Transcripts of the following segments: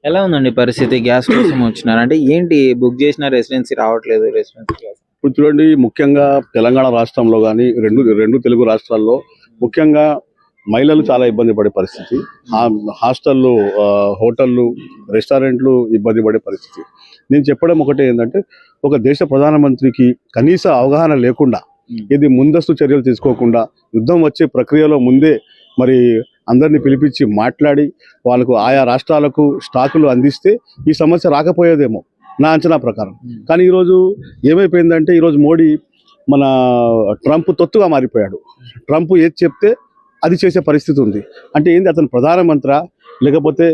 ఎలా ఉందండి పరిస్థితి? గ్యాస్ కోసం వచ్చినారు. అంటే ఏంటి బుక్ చేసిన రెసిడెన్సీ రావట్లేదు. Residency gas. ఇప్పుడు చూడండి, ముఖ్యంగా తెలంగాణ రాష్ట్రంలో కానీ రెండు రెండు తెలుగు రాష్ట్రాల్లో ముఖ్యంగా మహిళలు చాలా ఇబ్బంది పడే పరిస్థితి. హాస్టళ్ళు, హోటళ్ళు, రెస్టారెంట్లు ఇబ్బంది పడే పరిస్థితి. నేను చెప్పడం ఒకటే ఏంటంటే, ఒక దేశ ప్రధానమంత్రికి కనీస అవగాహన లేకుండా, ఇది ముందస్తు చర్యలు తీసుకోకుండా, యుద్ధం వచ్చే ప్రక్రియలో ముందే మరి అందరినీ పిలిపించి మాట్లాడి వాళ్ళకు ఆయా రాష్ట్రాలకు స్టాకులు అందిస్తే ఈ సమస్య రాకపోయేదేమో నా అంచనా ప్రకారం. కానీ ఈరోజు ఏమైపోయిందంటే, ఈరోజు మోడీ మన ట్రంప్ తొత్తుగా మారిపోయాడు. ట్రంప్ ఏది చెప్తే అది చేసే పరిస్థితి ఉంది. అంటే ఏంది, అతను ప్రధానమంత్రి లేకపోతే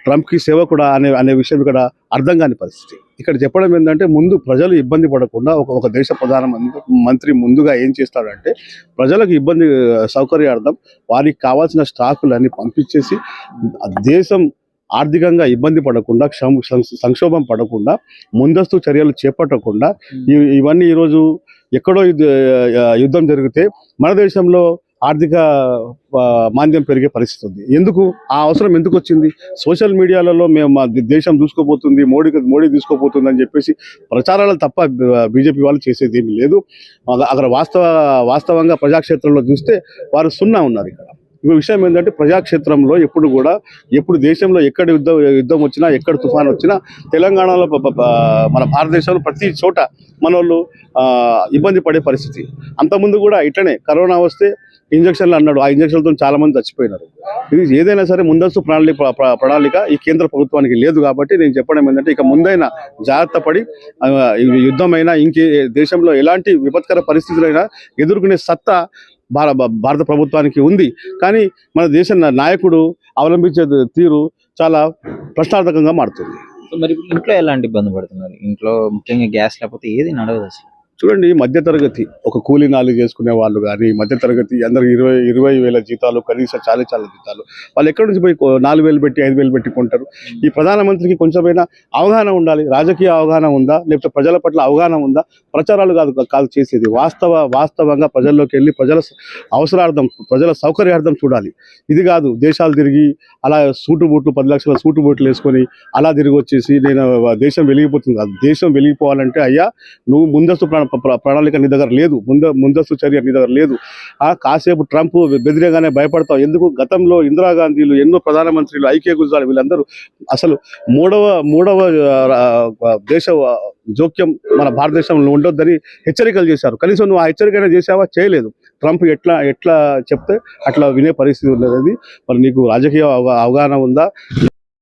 ట్రంప్కి సేవకుడా అనే విషయం ఇక్కడ అర్థం కాని పరిస్థితి. ఇక్కడ చెప్పడం ఏంటంటే, ముందు ప్రజలు ఇబ్బంది పడకుండా ఒక దేశ ప్రధానమంత్రి ముందుగా ఏం చేస్తాడంటే, ప్రజలకు ఇబ్బంది సౌకర్యార్థం వారికి కావాల్సిన స్టాకులన్నీ పంపించేసి దేశం ఆర్థికంగా ఇబ్బంది పడకుండా, సంక్షోభం పడకుండా, ముందస్తు చర్యలు చేపట్టకుండా ఇవన్నీ ఈరోజు ఎక్కడో యుద్ధం జరిగితే మన దేశంలో ఆర్థిక మాంద్యం పెరిగే పరిస్థితి ఉంది. ఎందుకు ఆ అవసరం ఎందుకు వచ్చింది? సోషల్ మీడియాలలో మేము మా దేశం దూసుకోపోతుంది, మోడీ దూసుకోపోతుంది అని చెప్పేసి ప్రచారాలు తప్ప బీజేపీ వాళ్ళు చేసేది ఏమీ లేదు. అక్కడ వాస్తవంగా ప్రజాక్షేత్రంలో చూస్తే వారు సున్నా ఉన్నారు. ఇక్కడ విషయం ఏంటంటే, ప్రజాక్షేత్రంలో ఎప్పుడు దేశంలో ఎక్కడ యుద్ధం వచ్చినా, ఎక్కడ తుఫాన్ వచ్చినా, తెలంగాణలో మన భారతదేశంలో ప్రతి చోట మన వాళ్ళు ఇబ్బంది పడే పరిస్థితి. అంతకుముందు కూడా ఇట్లనే కరోనా వస్తే ఇంజక్షన్లు అన్నాడు, ఆ ఇంజక్షన్లతో చాలా మంది చచ్చిపోయినారు. ఇది ఏదైనా సరే ముందస్తు ప్రణాళిక ఈ కేంద్ర ప్రభుత్వానికి లేదు. కాబట్టి నేను చెప్పడం ఏంటంటే, ఇక ముందైనా జాగ్రత్త పడి యుద్ధమైనా ఇంకే దేశంలో ఎలాంటి విపత్కర పరిస్థితులైనా ఎదుర్కొనే సత్తా భారత ప్రభుత్వానికి ఉంది. కానీ మన దేశ నాయకుడు అవలంబించే తీరు చాలా ప్రశ్నార్థకంగా మారుతుంది. మరి ఇంట్లో ఎలాంటి ఇబ్బంది పడుతున్నారు? ఇంట్లో ముఖ్యంగా గ్యాస్ లేకపోతే ఏది నడవదు అసలు. చూడండి, మధ్యతరగతి ఒక కూలీ నాలి చేసుకునే వాళ్ళు కానీ, మధ్యతరగతి అందరూ 20 వేల జీతాలు, కనీసం చాలా జీతాలు, వాళ్ళు ఎక్కడి నుంచి పోయి 4,000 పెట్టి 5,000 పెట్టి కొంటారు? ఈ ప్రధానమంత్రికి కొంచెమైనా అవగాహన ఉండాలి. రాజకీయ అవగాహన ఉందా, లేకపోతే ప్రజల పట్ల అవగాహన ఉందా? ప్రచారాలు కాదు చేసేది, వాస్తవంగా ప్రజల్లోకి వెళ్ళి ప్రజల అవసరార్థం, ప్రజల సౌకర్యార్థం చూడాలి. ఇది కాదు దేశాలు తిరిగి అలా 10 లక్షల సూటు బూట్లు వేసుకొని అలా తిరిగి వచ్చేసి నేను దేశం వెలిగిపోతుంది కాదు. దేశం వెలిగిపోవాలంటే అయ్యా, నువ్వు ముందస్తు ప్రణాళిక నీ దగ్గర లేదు, ముందస్తు చర్య నీ దగ్గర లేదు. కాసేపు ట్రంప్ బెదిరేగానే భయపడతావు ఎందుకు? గతంలో ఇందిరాగాంధీలు, ఎన్నో ప్రధానమంత్రులు, ఐకే గుజరాల్, వీళ్ళందరూ అసలు మూడవ దేశ జోక్యం మన భారతదేశంలో ఉండొద్దని హెచ్చరికలు చేశారు. కనీసం నువ్వు ఆ హెచ్చరికైనా చేసావా? చేయలేదు. ట్రంప్ ఎట్లా చెప్తే అట్లా వినే పరిస్థితి ఉన్నది. మరి నీకు రాజకీయ అవగాహన ఉందా?